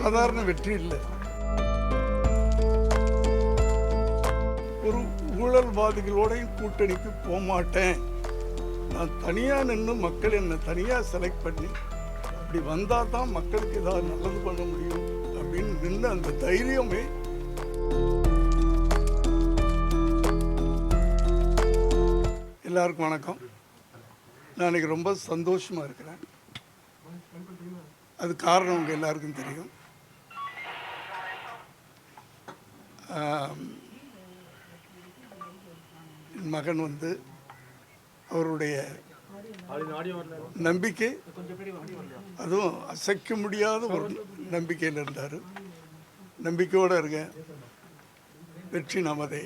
சாதாரண வெற்றி இல்லை. ஒரு ஊழல்வாதிகளோடையும் கூட்டணிக்கு போக மாட்டேன், நான் தனியாக நின்று மக்கள் என்னை தனியாக செலக்ட் பண்ணி அப்படி வந்தால் தான் மக்களுக்கு ஏதாவது நல்லது பண்ண முடியும் அப்படின்னு நின்று அந்த தைரியமே. எல்லாருக்கும் வணக்கம். நான் இன்னைக்கு ரொம்ப சந்தோஷமாக இருக்கிறேன். அது காரணம் உங்கள் எல்லாருக்கும் தெரியும். என் மகன் அவருடைய நம்பிக்கை, அதுவும் அசைக்க முடியாத ஒரு நம்பிக்கையில் இருந்தார். நம்பிக்கையோடு இருக்கேன், வெற்றி நமதே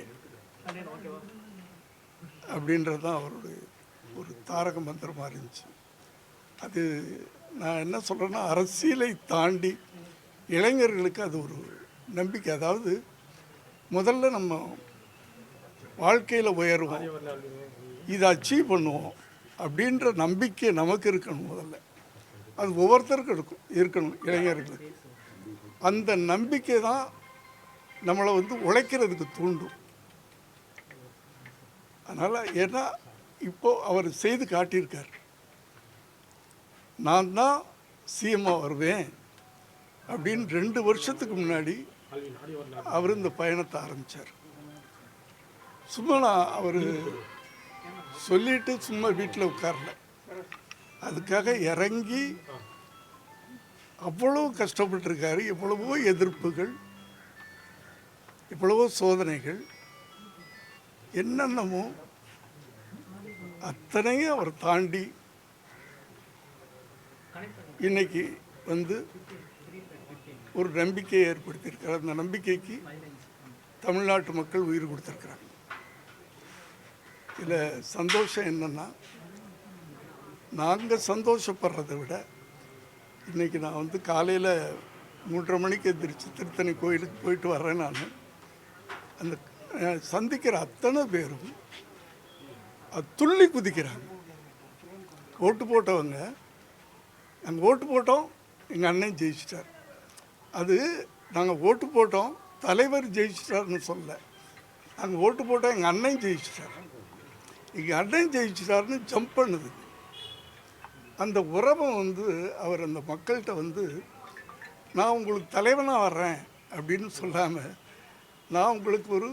அப்படின்றது தான் அவருடைய ஒரு தாரக மந்திரமாக இருந்துச்சு. அது நான் என்ன சொல்கிறேன்னா, அரசியலை தாண்டி இளைஞர்களுக்கு அது ஒரு நம்பிக்கை. அதாவது முதல்ல நம்ம வாழ்க்கையில் உயருவோம், இதை அச்சீவ் பண்ணுவோம் அப்படின்ற நம்பிக்கை நமக்கு இருக்கணும். முதல்ல அது ஒவ்வொருத்தருக்கும் இருக்கணும். இளைஞர்களுக்கு அந்த நம்பிக்கை தான் நம்மளை உழைக்கிறதுக்கு தூண்டும். அதனால் ஏன்னா இப்போது அவர் செய்து காட்டியிருக்கார், நான் தான் சிஎம்மாக வருவேன் அப்படின்னு 2 வருஷத்துக்கு முன்னாடி அவர் இந்த பயணத்தை ஆரம்பித்தார். சும்மா அவர் சொல்லிட்டு சும்மா வீட்டில் உட்காரல, அதுக்காக இறங்கி அவ்வளோ கஷ்டப்பட்டுருக்காரு. எவ்வளவோ எதிர்ப்புகள், எவ்வளவோ சோதனைகள், என்னென்னமோ அத்தனையும் அவர் தாண்டி இன்னைக்கு ஒரு நம்பிக்கையை ஏற்படுத்தியிருக்கிறார். அந்த நம்பிக்கைக்கு தமிழ்நாட்டு மக்கள் உயிர் கொடுத்துருக்குறாங்க. இதில் சந்தோஷம் என்னென்னா, நாங்கள் சந்தோஷப்படுறதை விட இன்றைக்கி நான் காலையில் 3:30 மணிக்கு எந்திரிச்சு திருத்தணி கோயிலுக்கு போயிட்டு வர்றேன். நான் அந்த சந்திக்கிற அத்தனை பேரும் துள்ளி குதிக்கிறாங்க. ஓட்டு போட்டவங்க, நாங்கள் ஓட்டு போட்டோம், எங்கள் அண்ணன் ஜெயிச்சிட்டார். அது நாங்கள் ஓட்டு போட்டோம் தலைவர் ஜெயிச்சிட்டார்னு சொல்ல, நாங்கள் ஓட்டு போட்டோம் எங்கள் அண்ணன் ஜெயிச்சிட்டார், எங்கள் அண்ணன் ஜெயிச்சிட்டார்னு ஜம்ப் பண்ணுது. அந்த உறவை அவர் அந்த மக்கள்கிட்ட நான் உங்களுக்கு தலைவனாக வர்றேன் அப்படின்னு சொல்லாமல், நான் உங்களுக்கு ஒரு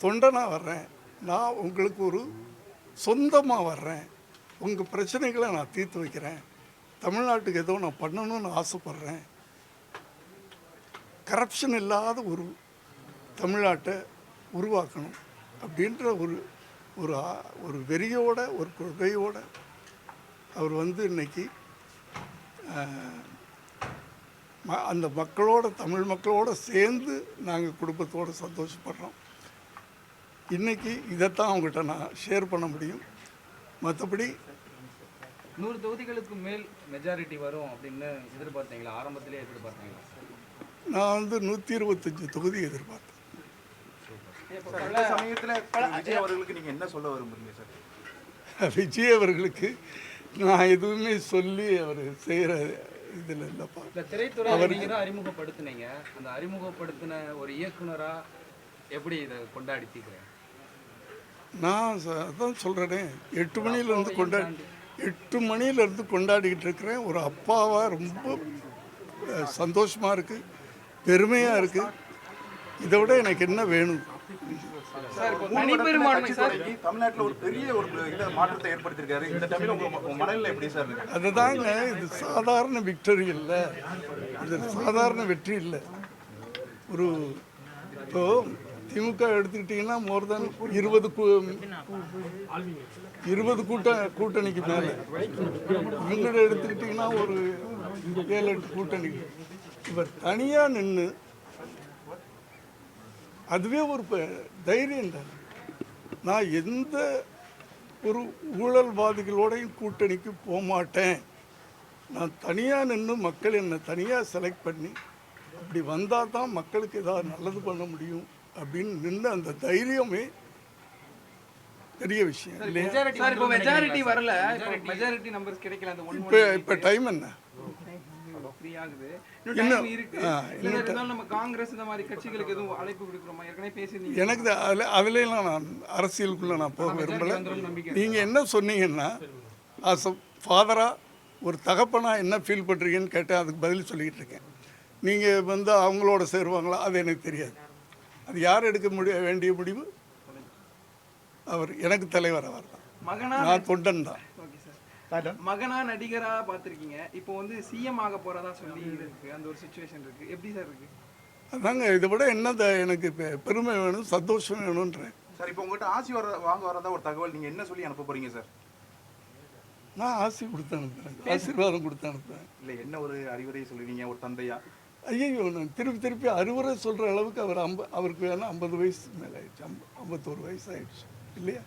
தொண்டனாக வர்றேன், நான் உங்களுக்கு ஒரு சொந்தமாக வர்றேன், உங்கள் பிரச்சனைகளை நான் தீர்த்து வைக்கிறேன், தமிழ்நாட்டுக்கு ஏதோ நான் பண்ணணும்னு ஆசைப்பட்றேன், கரப்ஷன் இல்லாத ஒரு தமிழ்நாட்டை உருவாக்கணும் அப்படின்ற ஒரு ஒரு வெறியோட ஒரு கொள்கையோடு அவர் இன்னைக்கு அந்த மக்களோட, தமிழ் மக்களோடு சேர்ந்து நாங்கள் குடும்பத்தோடு சந்தோஷப்படுறோம். இன்றைக்கி இதைத்தான் அவங்ககிட்ட நான் ஷேர் பண்ண முடியும். மற்றபடி 100 தொகுதிகளுக்கு மேல் மெஜாரிட்டி வரும் அப்படின்னு எதிர்பார்த்தீங்களா? ஆரம்பத்திலே எதிர்பார்த்தீங்களா? நான் 125 தொகுதி எதிர்பார்த்தேன். விஜய் அவர்களுக்கு நீங்கள் என்ன சொல்ல விரும்புறீங்க சார்? விஜய் அவர்களுக்கு நான் எதுவுமே சொல்லி அவர் செய்கிற இதில் இல்லைப்பா. இந்த திரைத்துறை நீங்கள் தான் அறிமுகப்படுத்தினீங்க. அந்த அறிமுகப்படுத்தின ஒரு இயக்குனராக எப்படி இதை கொண்டாடி தீக்கிறேன்? நான் அதான் சொல்கிறேனே, 8 மணிலேருந்து கொண்டாடிக்கிட்டு இருக்கிறேன். ஒரு அப்பாவாக ரொம்ப சந்தோஷமாக இருக்குது, பெருமையாக இருக்குது. இதை விட எனக்கு என்ன வேணும்? தமிழ்நாட்டில் ஒரு பெரிய ஒரு மாற்றத்தை ஏற்படுத்தியிருக்காரு. இந்த டைமில் உங்கள் மனநிலை எப்படி சார்? அதுதாங்க, இது சாதாரண விக்டரி இல்லை, இது சாதாரண வெற்றி இல்லை. ஒரு இப்போ திமுக எடுத்துக்கிட்டிங்கன்னா மோர் தென் 20 கூட்டணிக்கு மேலே, இவங்களை எடுத்துக்கிட்டிங்கன்னா ஒரு 7-8 கூட்டணிக்கு. இவர் தனியாக நின்று அதுவே ஒரு தைரியம் தான். நான் எந்த ஒரு ஊழல்வாதிகளோடையும் கூட்டணிக்கு போக மாட்டேன், நான் தனியாக நின்று மக்கள் என்னை தனியாக செலக்ட் பண்ணி அப்படி வந்தால் தான் மக்களுக்கு ஏதாவது நல்லது பண்ண முடியும் அப்படின்னு நின்று அந்த தைரியமே பெரிய விஷயம் இல்லையா? இப்போ மெஜாரிட்டி வரல, மெஜாரிட்டி நம்பர்ஸ் கிடைக்கல. அந்த இப்போ டைம் என்ன? ஃப்ரீ ஆகுது. இன்னும் டைம் இருக்கு. இல்ல இருந்தாலும் நம்ம காங்கிரஸ் இந்த மாதிரி கட்சிகளுக்கு எதுவும் அழைப்பு விடுக்கிறோமா? ஏற்கனவே பேசியிருந்தீங்க. எனக்கு அதுலலாம் நான் அரசியலுக்குள்ளே நான் போக விரும்பலை. நீங்கள் என்ன சொன்னீங்கன்னா ஆஸ் அ ஃபாதராக ஒரு தகப்பனாக என்ன ஃபீல் பண்ணுறீங்கன்னு கேட்டால் அதுக்கு பதில் சொல்லிக்கிட்டு இருக்கேன். நீங்கள் வந்து அவங்களோட சேருவாங்களா அது எனக்கு தெரியாது. அது யார் எடுக்க வேண்டிய முடிவு? அவர் எனக்கு தலைவர் அவர் தான். மகனா நான் தொண்டன் தான். Okay sir. மகனா நடிகரா பார்த்துருக்கீங்க. இப்போ வந்து சிஎம் ஆக போறதா சொல்லி இருக்கு. அந்த ஒரு சுச்சுவேஷன் இருக்கு. எப்படி சார் இருக்கு? அதாங்க இதை விட என்ன எனக்கு பெருமை வேணும், சந்தோஷம் வேணுன்றேன். சார் இப்போ உங்ககிட்ட ஆசி வாங்க வரதா ஒரு தகவல், நீங்க என்ன சொல்லி அனுப்ப போறீங்க சார்? நான் ஆசி கொடுத்து அனுப்புறேன், ஆசீர்வாதம் கொடுத்து அனுப்புறேன். இல்லை என்ன ஒரு அறிவுரை சொல்லுவீங்க ஒரு தந்தையா? ஐயோ, நான் திருப்பி அறிவுரை சொல்கிற அளவுக்கு அவருக்கு வேணால் 50 வயசு மேலே ஆயிடுச்சு, 51 வயசு ஆயிடுச்சு இல்லையா?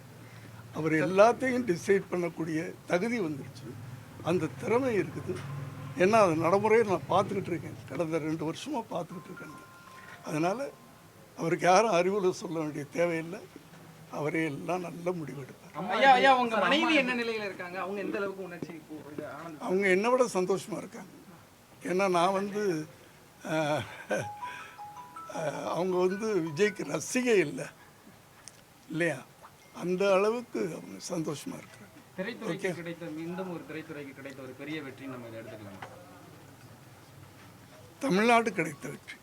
அவர் எல்லாத்தையும் டிசைட் பண்ணக்கூடிய தகுதி வந்துடுச்சு, அந்த திறமை இருக்குது. ஏன்னா அது நடைமுறையை நான் பார்த்துக்கிட்டு இருக்கேன், கடந்த 2 வருஷமாக பார்த்துக்கிட்டு இருக்கேன். அதனால் அவருக்கு யாரும் அறிவுரை சொல்ல வேண்டிய தேவையில்லை, அவரே எல்லாம் நல்ல முடிவெடுப்பார். ஐயா உங்க மனைவி என்ன நிலையில இருக்காங்க? அவங்க எந்த அளவுக்கு உணர்ச்சி அவங்க என்னை விட சந்தோஷமாக இருக்காங்க. ஏன்னா நான் வந்து அவங்க வந்து விஜய்க்கு ரசிகை இல்லை இல்லையா, அந்த அளவுக்கு அவங்க சந்தோஷமாக இருக்கிறாங்க. திரைத்துறைக்கு கிடைத்த மீண்டும் ஒரு திரைத்துறைக்கு கிடைத்த ஒரு பெரிய வெற்றி நம்ம இதை எடுத்துக்கலாம். தமிழ்நாடு கிடைத்த வெற்றி.